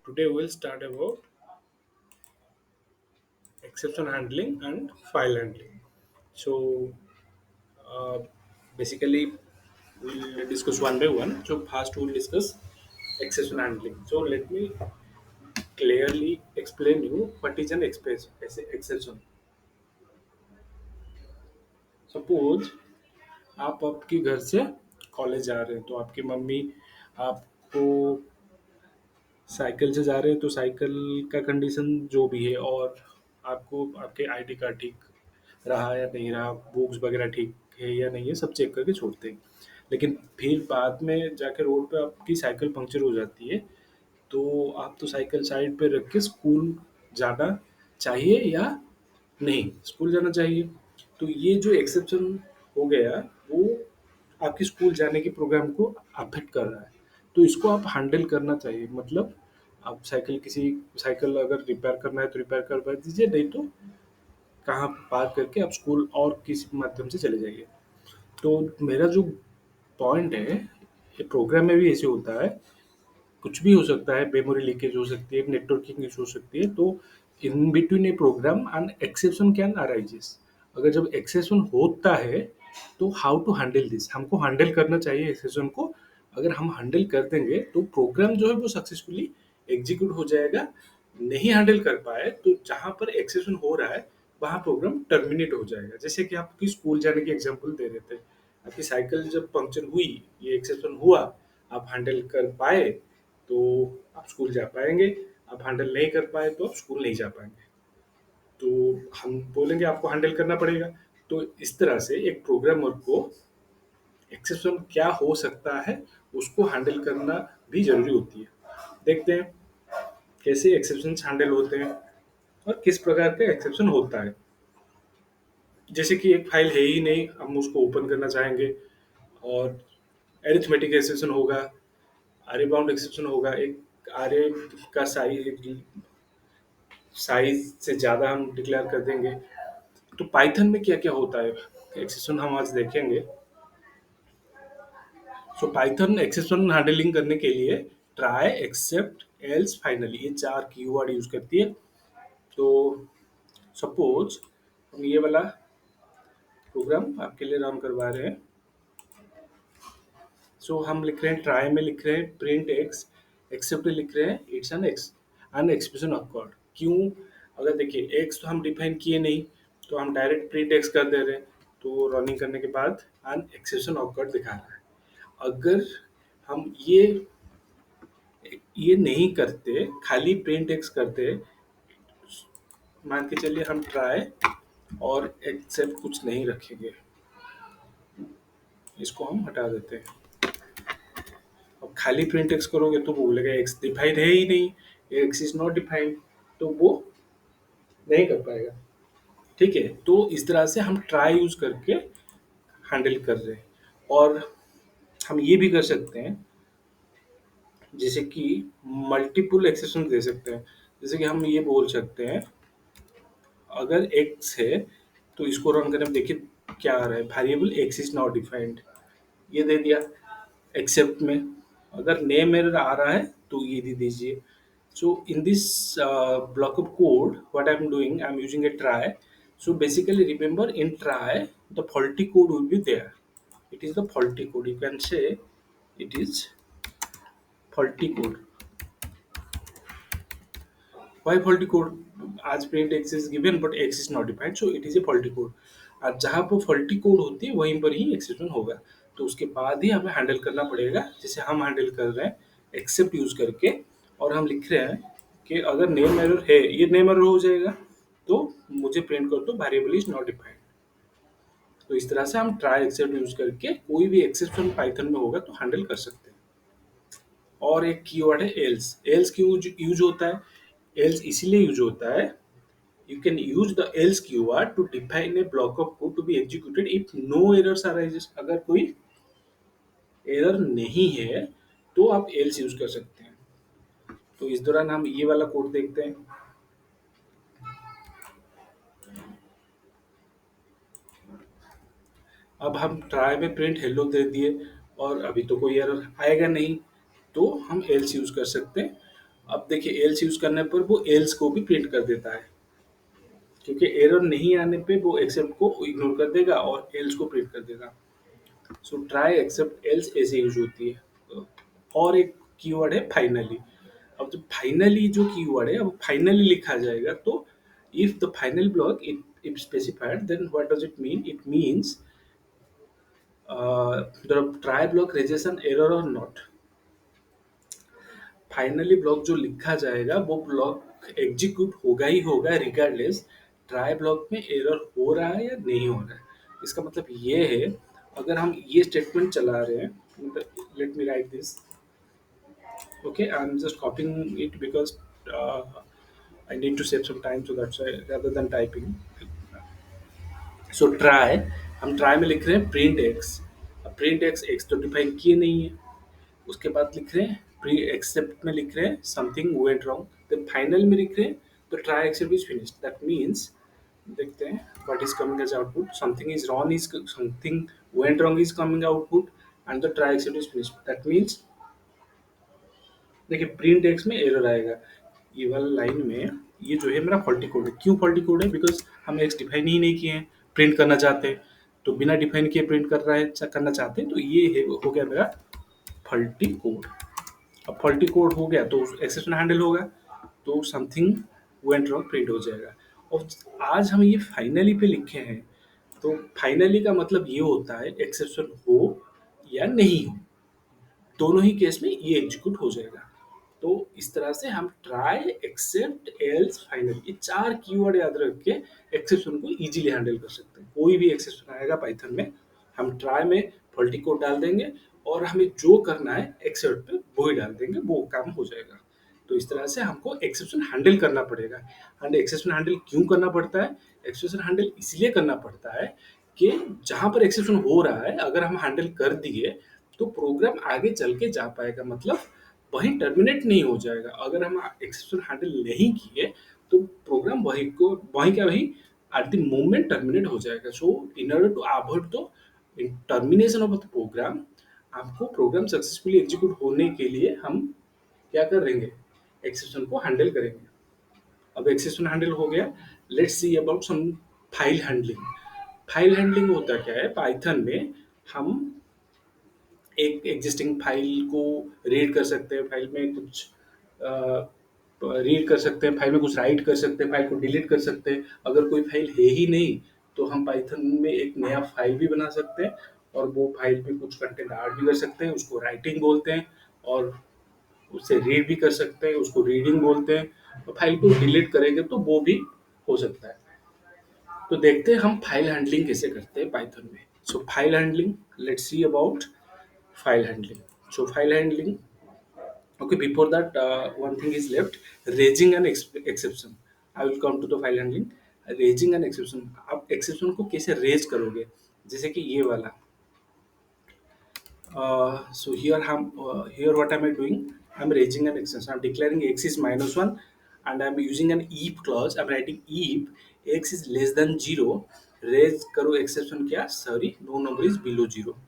Today we'll start about exception handling and file handling. So uh, basically we'll discuss one by one. So first we'll discuss exception handling. So let me clearly explain you what is an exception. Suppose आप आपके घर से college जा रहे हैं तो आपकी mummy आपको साइकिल से जा रहे हैं तो साइकिल का कंडीशन जो भी है और आपको आपके आईडी कार्ड ठीक रहा या नहीं रहा, बुक्स वगैरह ठीक है या नहीं है, सब चेक करके छोड़ते हैं। लेकिन फिर बाद में जाके रोड पे आपकी साइकिल पंक्चर हो जाती है, तो आप तो साइकिल साइड पे रख के स्कूल जाना चाहिए या नहीं? स्कूल जाना चाहिए। तो ये जो एक्सेप्शन हो गया, वो आपके स्कूल जाने के प्रोग्राम को अफेक्ट कर रहा है। तो इसको आप हैंडल करना चाहिए। मतलब आप साइकिल अगर रिपेयर करना है तो रिपेयर करवा दीजिए, नहीं तो कहाँ पार्क करके आप स्कूल और किसी माध्यम से चले जाइए। तो मेरा जो पॉइंट है, ये प्रोग्राम में भी ऐसे होता है, कुछ भी हो सकता है, मेमोरी लीकेज हो सकती है, नेटवर्किंग इशू हो सकती है। तो in between a program and exception can arises. अगर जब एक्सेप्शन होता है तो हाउ टू हैंडल दिस, हमको हैंडल करना चाहिए एक्सेप्शन को। अगर हम हैंडल कर देंगे तो प्रोग्राम जो है वो सक्सेसफुली एग्जीक्यूट हो जाएगा। नहीं हैंडल कर पाए तो जहां पर एक्सेप्शन हो रहा है वहां प्रोग्राम टर्मिनेट हो जाएगा। जैसे कि आपकी स्कूल जाने की एग्जांपल दे रहे थे, आपकी साइकिल जब पंक्चर हुई, ये एक्सेप्शन हुआ, आप हैंडल कर पाए तो आप स्कूल जा पाएंगे, आप हैंडल नहीं कर पाए तो आप स्कूल नहीं जा पाएंगे। तो हम बोलेंगे आपको हैंडल करना पड़ेगा। तो इस तरह से एक प्रोग्रामर को एक्सेप्शन क्या हो सकता है उसको हैंडल करना भी जरूरी होती है। देखते हैं कैसे एक्सेप्शन हैंडल होते हैं और किस प्रकार का एक्सेप्शन होता है। जैसे कि एक फाइल है ही नहीं, हम उसको ओपन करना चाहेंगे और एरिथमेटिक एक्सेप्शन होगा, आरे बाउंड एक्सेप्शन होगा। एक आरे का साइज से ज़्यादा हम डिक्लेयर कर देंगे। तो पाइथन में क्या-क्या होता है एक्सेप्शन हम आज देखेंगे। सो पाइथन एक्सेप्शन हैंडलिंग करने के लिए ट्राई, एक्सेप्ट, एल्स, फाइनली, ये 4 कीवर्ड यूज़ करती है। तो सपोज़ हम ये वाला प्रोग्राम आपके लिए रन करवा रहे हैं। सो हम लिख रहे हैं, ट्राई में लिख रहे हैं प्रिंट एक्स, एक्सेप्ट में लिख रहे हैं it's an expression of God. क्यों? अगर देखिए एक्स तो हम डिफाइन किए नहीं, तो हम डायरेक्ट प्रिंट एक्स कर दे रहे हैं, तो रनिंग करने के बाद एन एक्सप्रेशन ऑफ गॉड दिखा रहा है। अगर हम ये नहीं करते, खाली प्रिंट एक्स करते, मान के चलिए हम ट्राई और एक्सेप्ट कुछ नहीं रखेंगे, इसको हम हटा देते हैं। अब खाली प्रिंट एक्स करोगे तो वो बोलेगा एक्स डिफाइंड है ही नहीं, एक्स इज नॉट डिफाइंड, तो वो नहीं कर पाएगा। ठीक है, तो इस तरह से हम ट्राई यूज करके हैंडल कर रहे हैं। और हम ये भी कर सकते हैं, जैसे कि मल्टीपल एक्सेप्शन दे सकते हैं। जैसे कि हम ये बोल सकते हैं, अगर एक्स है तो इसको रन करने में देखिए क्या आ रहा है, variable x is not defined, ये दे दिया। एक्सेप्ट में अगर नेम एरर आ रहा है तो ये दे दीजिए। So in this block of code, what I'm doing, I'm using a try. So basically, remember in try, the faulty code will be there. It is the faulty code. You can say it is faulty code. Why faulty code? As print x is given but x is not defined, so it is a faulty code. और जहाँ पर faulty code होती है वहीं पर ही exception होगा। तो उसके बाद ही हमें हैंडल करना पड़ेगा, जैसे हम हैंडल कर रहे हैं एक्सेप्ट यूज करके। और हम लिख रहे हैं कि अगर नेम एरर है, ये नेम एरर हो जाएगा, तो मुझे प्रिंट कर दो वेरिएबल इज नॉट डिफाइंड। तो इस तरह से हम ट्राई एक्सेप्ट यूज करके कोई भी एक्सेप्शन पाइथन में होगा तो हैंडल कर सकते हैं। और एक कीवर्ड है एल्स। एल्स क्यों यूज होता है? एल्स इसीलिए यूज होता है, you can use the else keyword to define a block of code to be executed if no errors arises। अगर कोई एरर नहीं है तो आप else यूज कर सकते हैं। तो इस दौरान हम ये वाला कोड देखते हैं। अब हम ट्राई में प्रिंट हेलो दे दिए और अभी तो कोई एरर आएगा नहीं, तो हम else यूज कर सकते हैं। अब देखिए एल्स यूज करने पर वो एल्स को भी प्रिंट कर देता है, क्योंकि एरर नहीं आने पे वो एक्सेप्ट को इग्नोर कर देगा और एल्स को प्रिंट कर देगा। सो ट्राई एक्सेप्ट एल्स ऐसे यूज होती है। और एक कीवर्ड है फाइनली। अब जो फाइनली जो कीवर्ड है, अब फाइनली लिखा जाएगा तो if the final block if specified then what does it mean? It means the try block raises an error और नॉट। फाइनली ब्लॉक जो लिखा जाएगा वो ब्लॉक एग्जीक्यूट होगा ही होगा, रिगार्डलेस ट्राई ब्लॉक में एरर हो रहा है या नहीं हो रहा है। इसका मतलब ये है, अगर हम ये स्टेटमेंट चला रहे हैं, let me right this. Okay, I'm just copying it because uh, I need to save some time, so that's why rather than typing. So try, हम ट्राई में लिख रहे हैं प्रिंट एक्स। अब प्रिंट एक्स एक्स तो define किए नहीं है। उसके बाद लिख रहे हैं प्री एक्सेप्ट में लिख रहे हैं something went wrong, then final में लिख रहे हैं तो try except is finished. That means, देखते हैं what is coming as output. Something is wrong is something went wrong is coming output and the try except is finished. That means देखिए print x में error आएगा। ये वाला line में ये जो है मेरा फॉल्टी कोड है। क्यों फॉल्टी कोड है? बिकॉज हम एक्स डिफाइन ही नहीं किए हैं, प्रिंट करना चाहते हैं तो बिना डिफाइन किए प्रिंट कर रहा है, करना चाहते हैं तो ये है, हो गया मेरा फॉल्टी कोड। अब फॉल्टी कोड हो गया तो एक्सेप्शन हैंडल होगा, तो समथिंग वेंट रॉन्ग प्रिंट हो जाएगा। और आज हम ये फाइनली पे लिखे हैं, तो फाइनली का मतलब ये होता है एक्सेप्शन हो या नहीं हो, दोनों ही केस में ये एग्जीक्यूट हो जाएगा। तो इस तरह से हम ट्राई एक्सेप्ट एल्स फाइनल, ये चार कीवर्ड याद रख के एक्सेप्शन को इजीली हैंडल कर सकते हैं। कोई भी एक्सेप्शन आएगा पाइथन में, हम ट्राई में फॉल्टी कोड डाल देंगे और हमें जो करना है एक्सेप्ट पे वो ही डाल देंगे, वो काम हो जाएगा। तो इस तरह से हमको एक्सेप्शन हैंडल करना पड़ेगा। एंड एक्सेप्शन हैंडल क्यों करना पड़ता है? एक्सेप्शन हैंडल इसलिए करना पड़ता है कि जहां पर एक्सेप्शन हो रहा है अगर हम हैंडल कर दिए तो प्रोग्राम आगे चल के जा पाएगा, मतलब वहीं टर्मिनेट नहीं हो जाएगा। अगर हम एक्सेप्शन हैंडल नहीं किए तो प्रोग्राम वहीं का वहीं एट द मोमेंट टर्मिनेट हो जाएगा। So in order to avoid the termination of the program, आपको प्रोग्राम सक्सेसफुली एग्जीक्यूट होने के लिए हम क्या करेंगे? एक्सेप्शन को हैंडल करेंगे। अब एक्सेप्शन हैंडल हो गया, let's see about some file handling. File handling होता क्या है? पाइथन में हम एक एग्जिस्टिंग फाइल को रीड कर सकते हैं, फाइल में कुछ रीड कर सकते हैं, फाइल में कुछ राइट कर सकते हैं, फाइल को डिलीट कर सकते हैं। अगर कोई फाइल है ही नहीं तो हम पाइथन में एक नया फाइल भी बना सकते हैं और वो फाइल में कुछ कंटेंट ऐड भी कर सकते हैं, उसको राइटिंग बोलते हैं। और उसे रीड भी कर सकते हैं, उसको रीडिंग बोलते हैं। और फाइल को डिलीट करेंगे तो वो भी हो सकता है। तो देखते हैं हम फाइल हैंडलिंग कैसे करते हैं पाइथन में। So file handling, let's see about file handling. So file handling. Okay, before that, one thing is left: raising an exception. I will come to the file handling. Raising an exception. आप exception को कैसे raise करोगे? जैसे कि ये वाला. So here here what am I doing? I'm raising an exception. I'm declaring x is -1, and I'm using an if clause. I'm writing if x is less than 0. Raise करो exception क्या? Sorry, no number is below 0.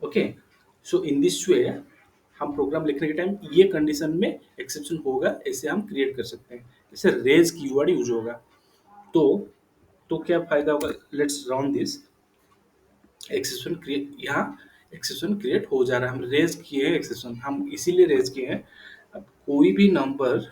Okay, so in this वे हम programme लिखने के time ये condition में exception होगा ऐसे हम क्रिएट कर सकते हैं। जैसे रेज कीवर्ड यूज होगा तो क्या फायदा होगा? Let's round this. Exception create, यहाँ एक्सेप्शन क्रिएट हो जा रहा है, हम रेज किए हैं एक्सेप्शन, हम इसीलिए रेज किए हैं। अब कोई भी नंबर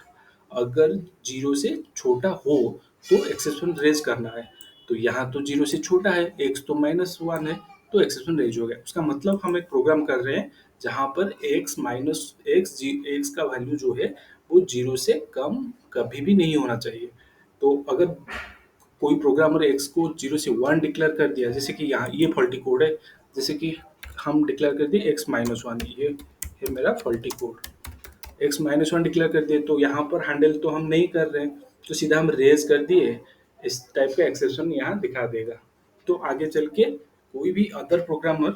अगर जीरो से छोटा हो तो एक्सेप्शन रेज करना है। तो यहाँ तो जीरो से छोटा है, एक्स तो -1 है, तो एक्सेप्शन रेज हो गया। उसका मतलब हम एक प्रोग्राम कर रहे हैं जहाँ पर एक्स माइनस एक्स का वैल्यू जो है वो जीरो से कम कभी भी नहीं होना चाहिए। तो अगर कोई प्रोग्रामर एक्स को 0 से 1 डिक्लेयर कर दिया, जैसे कि यहाँ ये फॉल्टी कोड है, जैसे कि हम डिक्लेयर कर दिए x-1, ये है मेरा फॉल्टी कोड। x-1 डिक्लेयर कर दिए तो यहाँ पर हैंडल तो हम नहीं कर रहे हैं, तो सीधा हम रेज कर दिए, इस टाइप का एक्सेप्शन यहाँ दिखा देगा। तो आगे चल के कोई भी अदर प्रोग्रामर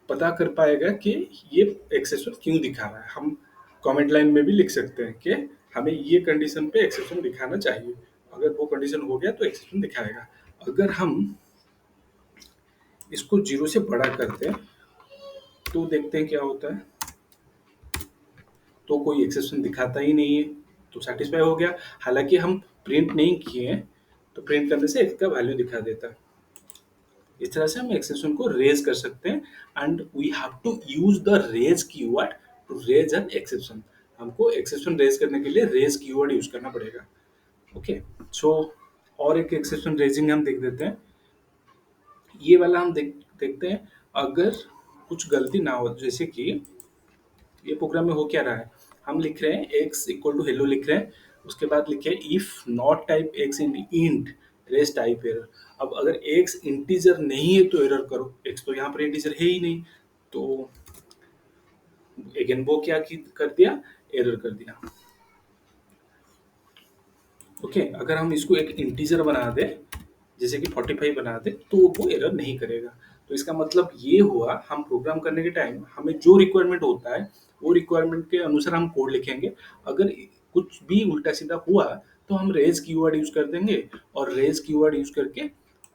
पता कर पाएगा कि ये एक्सेप्शन क्यों दिखा रहा है। हम कमेंट लाइन में भी लिख सकते हैं कि हमें ये कंडीशन पे एक्सेप्शन दिखाना चाहिए। अगर वो कंडीशन हो गया तो एक्सेप्शन दिखाएगा। अगर हम इसको 0 से बड़ा करते हैं तो देखते हैं क्या होता है। तो कोई एक्सेप्शन दिखाता ही नहीं है, तो सेटिस्फाई हो गया। हालांकि हम प्रिंट नहीं किए हैं, तो प्रिंट करने से एक्स का वैल्यू दिखा देता है। इस तरह से हम एक्सेप्शन को रेज कर सकते हैं, and we have to use the raise keyword to raise an exception. हमको एक्सेप्शन रेज करने के लिए रेज कीवर्ड यूज करना पड़ेगा। ओके, सो और एक एक्सेप्शन रेजिंग हम देख देते हैं। ये वाला हम देखते हैं। अगर कुछ गलती ना हो, जैसे कि ये प्रोग्राम में हो क्या रहा है, हम लिख रहे हैं x इक्वल टू हेलो लिख रहे हैं, उसके बाद लिखे if not type x in int raise type error. अब अगर x इंटीजर नहीं है तो एरर करो, x तो यहाँ पर इंटीजर है ही नहीं, तो अगेन वो क्या कर दिया, एरर कर दिया। ओके, अगर हम इसको एक इंटीजर बना दे, जैसे कि 45 बना दे, तो वो एरर नहीं करेगा। तो इसका मतलब ये हुआ, हम प्रोग्राम करने के टाइम हमें जो रिक्वायरमेंट होता है वो रिक्वायरमेंट के अनुसार हम कोड लिखेंगे। अगर कुछ भी उल्टा सीधा हुआ तो हम रेज कीवर्ड यूज कर देंगे, और रेज कीवर्ड यूज करके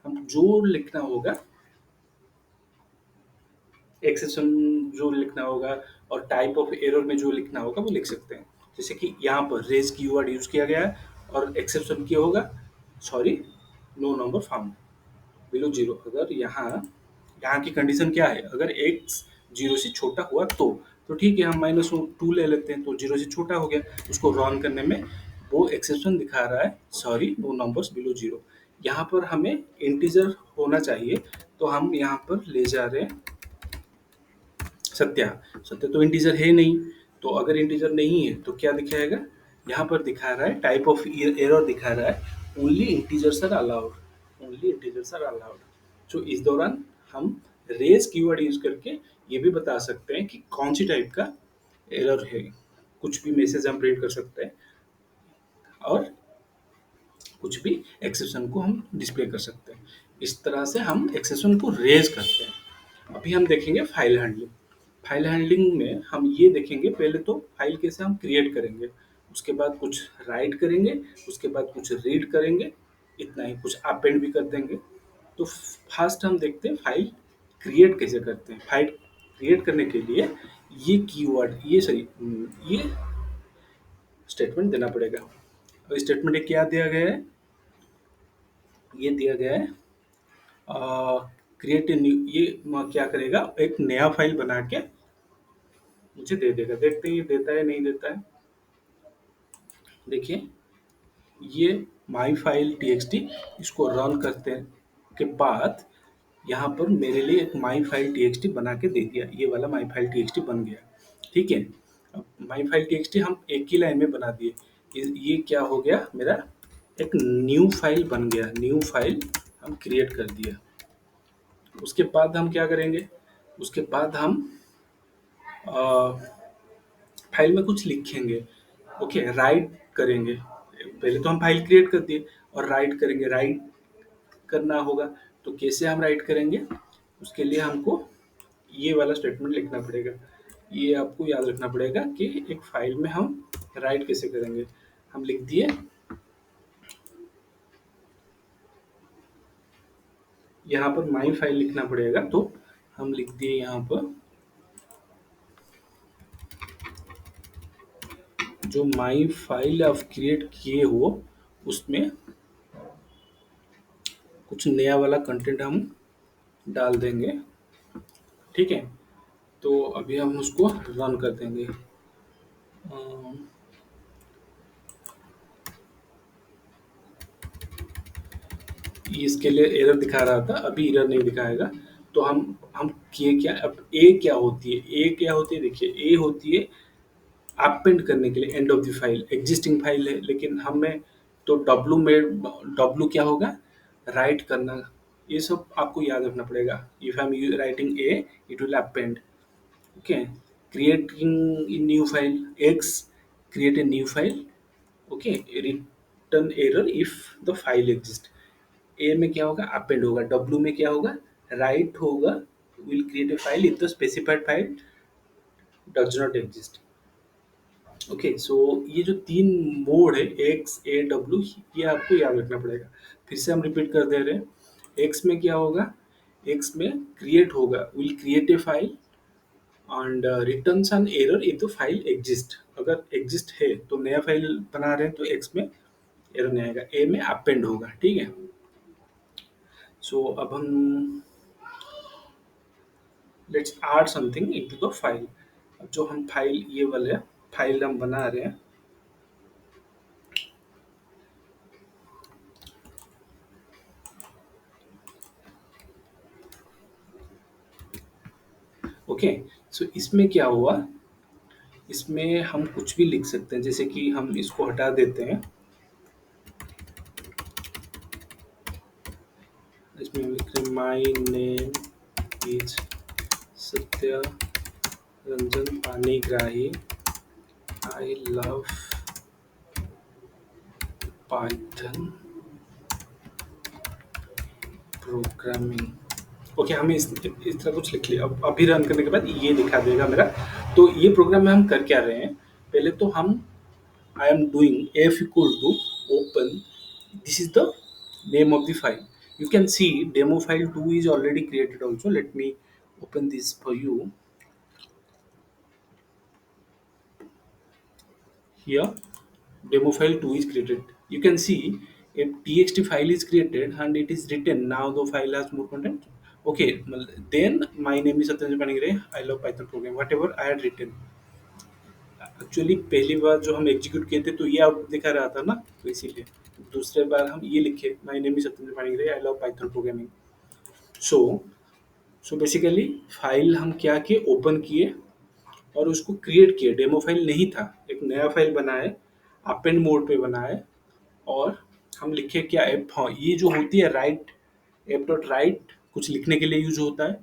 हम जो लिखना होगा, एक्सेप्शन जो लिखना होगा और टाइप ऑफ एरर में जो लिखना होगा वो लिख सकते हैं। जैसे कि यहाँ पर रेज कीवर्ड यूज किया गया है और एक्सेप्शन क्या होगा, sorry, no number found below zero. अगर यहाँ यहाँ की कंडीशन क्या है, अगर x जीरो से छोटा हुआ तो ठीक है, हम -2 ले लेते हैं, तो जीरो से छोटा हो गया। उसको रन करने में वो एक्सेप्शन दिखा रहा है, sorry no numbers below zero. यहाँ पर हमें इंटीजर होना चाहिए, तो हम यहाँ पर ले जा रहे हैं सत्या। सत्या तो इंटीजर है नहीं, तो अगर इंटीजर नहीं है तो क्या दिखाएगा, यहाँ पर दिखा रहा है टाइप ऑफ एरर दिखा रहा है only integers are allowed, only integers are allowed. तो इस दौरान हम रेज कीवर्ड यूज करके ये भी बता सकते हैं कि कौन सी टाइप का एरर है। कुछ भी मैसेज हम प्रिंट कर सकते हैं, और कुछ भी एक्सेप्शन को हम डिस्प्ले कर सकते हैं। इस तरह से हम एक्सेप्शन को रेज करते हैं। अभी हम देखेंगे फाइल हैंडलिंग। फाइल हैंडलिंग में हम ये देखेंगे, पहले तो फाइल कैसे हम क्रिएट करेंगे, उसके बाद कुछ राइट करेंगे, उसके बाद कुछ रीड करेंगे, इतना ही, कुछ अपेंड भी कर देंगे। तो फर्स्ट हम देखते हैं फाइल क्रिएट कैसे करते हैं। फाइल क्रिएट करने के लिए ये कीवर्ड, ये स्टेटमेंट देना पड़ेगा। और स्टेटमेंट क्या दिया गया है, ये दिया गया है क्रिएट ए न्यू। ये क्या करेगा, एक नया फाइल बना के मुझे दे देगा। देखते हैं ये देता है नहीं देता है। देखिए, ये माई फाइल txt, इसको रन करते हैं के बाद यहाँ पर मेरे लिए एक माई फाइल txt बना के दे दिया। ये वाला माई फाइल txt बन गया, ठीक है। अब माई फाइल txt हम एक ही लाइन में बना दिए। ये क्या हो गया, मेरा एक न्यू फाइल बन गया, न्यू फाइल हम क्रिएट कर दिया। उसके बाद हम क्या करेंगे, उसके बाद हम फाइल में कुछ लिखेंगे। ओके, राइट करेंगे। पहले तो हम फाइल क्रिएट कर दिए, और राइट करेंगे, राइट करना होगा। तो कैसे हम राइट करेंगे, उसके लिए हमको ये वाला स्टेटमेंट लिखना पड़ेगा। ये आपको याद रखना पड़ेगा कि एक फाइल में हम राइट कैसे करेंगे। हम लिख दिए, यहाँ पर माई फाइल लिखना पड़ेगा, तो हम लिख दिए यहाँ पर जो माई फाइल आप क्रिएट किए हो उसमें कुछ नया वाला कंटेंट हम डाल देंगे, ठीक है। तो अभी हम उसको रन कर देंगे। इसके लिए एरर दिखा रहा था, अभी एरर नहीं दिखाएगा। तो हम किए क्या, अब ए क्या होती है, ए क्या होती है, देखिए ए होती है अपेंड करने के लिए, end of the file, existing file है, लेकिन हमें तो डब्लू में, डब्लू क्या होगा, राइट करना। ये सब आपको याद रखना पड़ेगा। If I am writing A, it will append. Okay, creating in new file, X create a new file, okay, return error if the file exist. A में क्या होगा, अपेंड होगा, डब्ल्यू में क्या होगा, राइट होगा, will create a file if the specified file does not exist. Okay, so ये जो तीन मोड है, एक्स ए डब्ल्यू, ये आपको याद रखना पड़ेगा। फिर से हम रिपीट कर दे रहे हैं। एक्स में क्या होगा, एक्स में क्रिएट होगा, will create a file and returns an error if the file exist. अगर एग्जिस्ट है तो नया फाइल बना रहे हैं तो एक्स में एरर नहीं आएगा, ए में अपेंड होगा, ठीक है। सो अब हम let's add something into the file. अब जो हम फाइल ये वाले फाइल हम बना रहे हैं, ओके। सो इसमें क्या हुआ, इसमें हम कुछ भी लिख सकते हैं, जैसे कि हम इसको हटा देते हैं, इसमें हम लिख रहे हैं माई नेम इज सत्य Ranjan Panigrahi, I love Python programming. Okay, हमने इस तरह कुछ लिख लिया। अब अभी रन करने के बाद ये दिखा देगा मेरा। तो ये प्रोग्राम में हम कर क्या रहे हैं, पहले तो हम I am doing f equal to open, this is the name of the file. You can see demo file 2 is already created also. Let me open this for you. Here demo file 2 is created. You can see a txt file is created and it is written. Now the file has more content. Okay, then my name is Satyanjan Panigre. I love Python program. Whatever I had written. Actually पहली बार जो हम execute किए थे तो ये output दिखा रहा था ना, तो इसीलिए दूसरे बार हम ये लिखे my name is Satyendra Panigrahi, I love Python programming. So basically file हम क्या किए, ओपन किए और उसको क्रिएट किए। डेमो फाइल नहीं था, एक नया फाइल बनाए, अपेंड मोड पे बनाए और हम लिखे क्या एप, हाँ ये जो होती है राइट, एप डॉट राइट कुछ लिखने के लिए यूज होता है,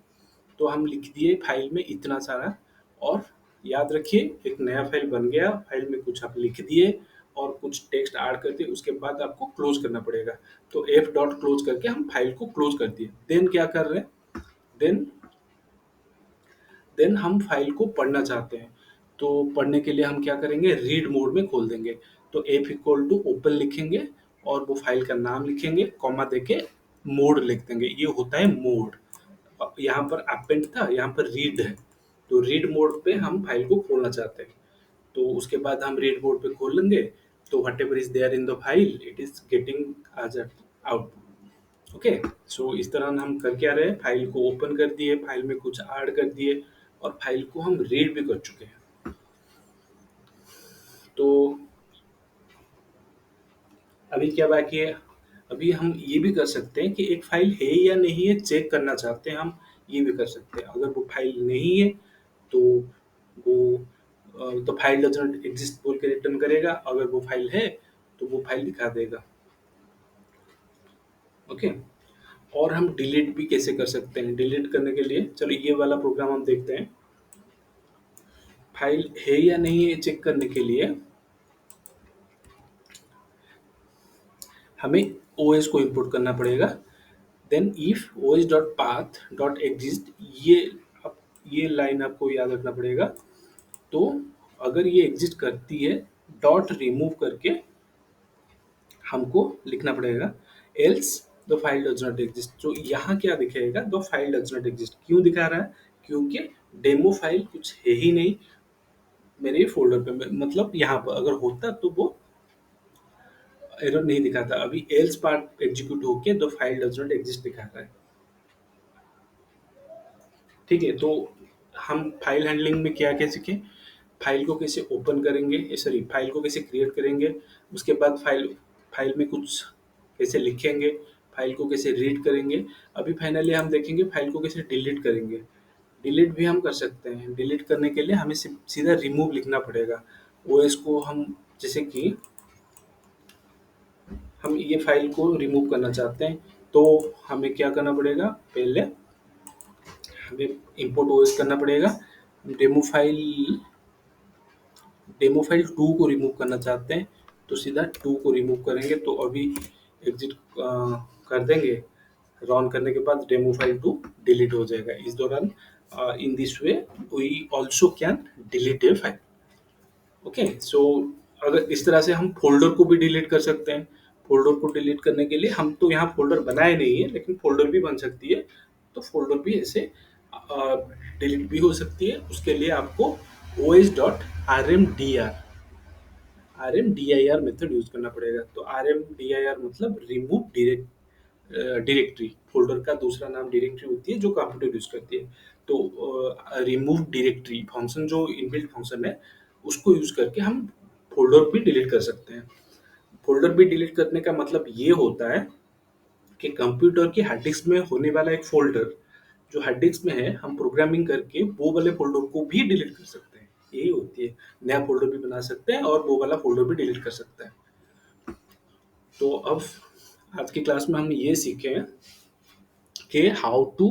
तो हम लिख दिए फाइल में इतना सारा। और याद रखिए एक नया फाइल बन गया, फाइल में कुछ आप लिख दिए और कुछ टेक्स्ट ऐड कर दिए, उसके बाद आपको क्लोज करना पड़ेगा। तो एफ डॉट क्लोज करके हम फाइल को क्लोज कर दिए। देन क्या कर रहे हैं, देन हम फाइल को पढ़ना चाहते हैं, तो पढ़ने के लिए हम क्या करेंगे, रीड मोड में खोल देंगे। तो एफ इक्वल टू ओपन लिखेंगे और वो फाइल का नाम लिखेंगे, कॉमा देके मोड लिख देंगे, ये होता है मोड। यहाँ पर अपेंड था, यहाँ पर रीड है, तो रीड मोड पे हम फाइल को खोलना चाहते हैं। तो उसके बाद हम रीड मोड पे खोल लेंगे, तो whatever is there in the file it is getting as output. Okay, so इस तरह हम कर क्या रहे हैं, फाइल को ओपन कर दिए, फाइल में कुछ ऐड कर दिए और फाइल को हम रीड भी कर चुके हैं। तो अभी क्या बाकी है, अभी हम ये भी कर सकते हैं कि एक फाइल है या नहीं है चेक करना चाहते हैं हम, ये भी कर सकते हैं। अगर वो फाइल नहीं है तो वो तो फाइल डज नॉट एग्जिस्ट बोल के रिटर्न करेगा, अगर वो फाइल है तो वो फाइल दिखा देगा। ओके, और हम डिलीट भी कैसे कर सकते हैं, डिलीट करने के लिए चलो ये वाला प्रोग्राम हम देखते हैं। फाइल है या नहीं है चेक करने के लिए हमें ओएस को इंपोर्ट करना पड़ेगा। Then if os dot path dot exist, ये लाइन आपको याद रखना पड़ेगा। तो अगर ये एग्जिस्ट करती है, डॉट रिमूव करके हमको लिखना पड़ेगा else the file does not exist. तो यहाँ क्या दिखेगा, the file does not exist क्यों दिखा रहा है, क्योंकि डेमो फाइल कुछ है ही नहीं मेरे फोल्डर पे, मतलब यहाँ पर अगर होता तो वो एरर नहीं दिखाता। अभी एल्स पार्ट एग्जीक्यूट होके the file does not exist दिखा रहा है। ठीक है, तो हम फाइल हैंडलिंग में क्या क्या सीखे, फाइल को कैसे ओपन करेंगे, सॉरी फाइल को कैसे क्रिएट करेंगे, उसके बाद फाइल फाइल में कुछ कैसे लिखेंगे, फाइल को कैसे रीड करेंगे। अभी फाइनली हम देखेंगे फाइल को कैसे डिलीट करेंगे। डिलीट भी हम कर सकते हैं, डिलीट करने के लिए हमें सीधा रिमूव लिखना पड़ेगा। ओएस को हम जैसे कि हम ये फाइल को रिमूव करना चाहते हैं, तो हमें क्या करना पड़ेगा, पहले हमें इंपोर्ट ओएस करना पड़ेगा। डेमो फाइल डेमो फाइल 2 को रिमूव करना चाहते हैं, तो सीधा 2 को रिमूव करेंगे। तो अभी एग्जिट कर देंगे, रन करने के बाद डेमो फाइल 2 डिलीट हो जाएगा। इस दौरान in this way we also can delete a file. Okay, so अगर इस तरह से हम फोल्डर को भी डिलीट कर सकते हैं। फोल्डर को डिलीट करने के लिए हम तो यहाँ फोल्डर बनाए नहीं है, लेकिन फोल्डर भी बन सकती है। तो फोल्डर भी ऐसे डिलीट भी हो सकती है। उसके लिए आपको os.rmdir RMDIR मेथड यूज करना पड़ेगा। तो RMDIR मतलब रिमूव डायरेक्टरी, फोल्डर का दूसरा नाम डायरेक्टरी होती है जो कंप्यूटर यूज करती है। तो रिमूव डायरेक्टरी फंक्शन जो इनबिल्ट फंक्शन है, उसको यूज करके हम फोल्डर भी डिलीट कर सकते हैं। फोल्डर भी डिलीट करने का मतलब ये होता है कि कंप्यूटर की हार्ड डिस्क में होने वाला एक फोल्डर जो हार्ड डिस्क में है, हम प्रोग्रामिंग करके वो वाले फोल्डर को भी डिलीट कर सकते हैं। यही होती है, नया फोल्डर भी बना सकते हैं और वो वाला फोल्डर भी डिलीट कर सकते हैं। तो अब आज की क्लास में हम ये सीखे हैं कि how to,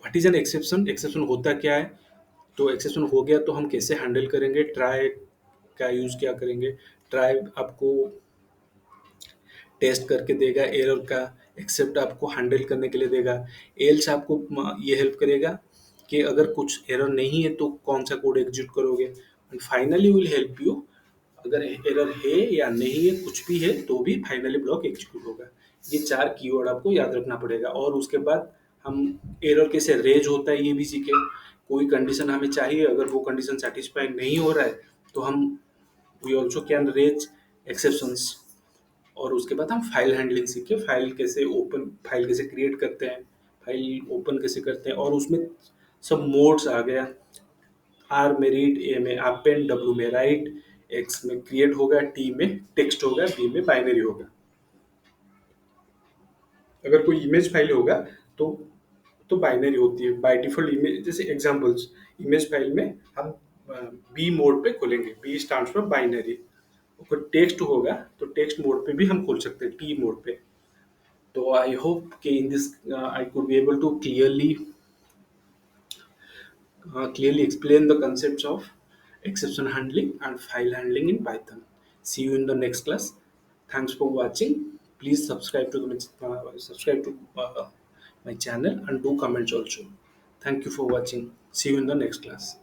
what is an exception, exception होता क्या है। तो एक्सेप्शन हो गया तो हम कैसे हैंडल करेंगे, ट्राई का यूज क्या करेंगे। ट्राई आपको टेस्ट करके देगा एरर का, एक्सेप्ट आपको हैंडल करने के लिए देगा, एल्स आपको ये हेल्प करेगा कि अगर कुछ एरर नहीं है तो कौन सा कोड एग्जीक्यूट करोगे, and finally will help you, अगर एरर है या नहीं है कुछ भी है तो भी फाइनली ब्लॉक एग्जीक्यूट होगा। ये चार कीवर्ड आपको याद रखना पड़ेगा। और उसके बाद हम एरर कैसे रेज होता है ये भी सीखे। कोई कंडीशन हमें चाहिए, अगर वो कंडीशन सेटिस्फाई नहीं हो रहा है तो हम we also can raise exceptions. और उसके बाद हम फाइल हैंडलिंग सीखे, फाइल कैसे क्रिएट करते हैं, फाइल ओपन कैसे करते हैं, और उसमें सब मोड्स आ गया। आर में रीड, ए में अपेंड, डब्ल्यू में राइट, एक्स में क्रिएट होगा, टी में टेक्स्ट होगा, बी में बाइनरी होगा। अगर कोई इमेज फाइल होगा तो बाइनरी होती है बाय डिफॉल्ट। इमेज जैसे एग्जांपल्स, इमेज फाइल में हम बी मोड पे खोलेंगे, बी स्टैंड्स फॉर बाइनरी। कोई टेक्स्ट होगा तो टेक्स्ट मोड पे भी हम खोल सकते हैं, टी मोड पे। So I hope कि in this I could be able to clearly explain the concepts of exception handling and file handling in Python. See you in the next class. Thanks for watching. Please subscribe to my channel and do comments also. Thank you for watching. See you in the next class.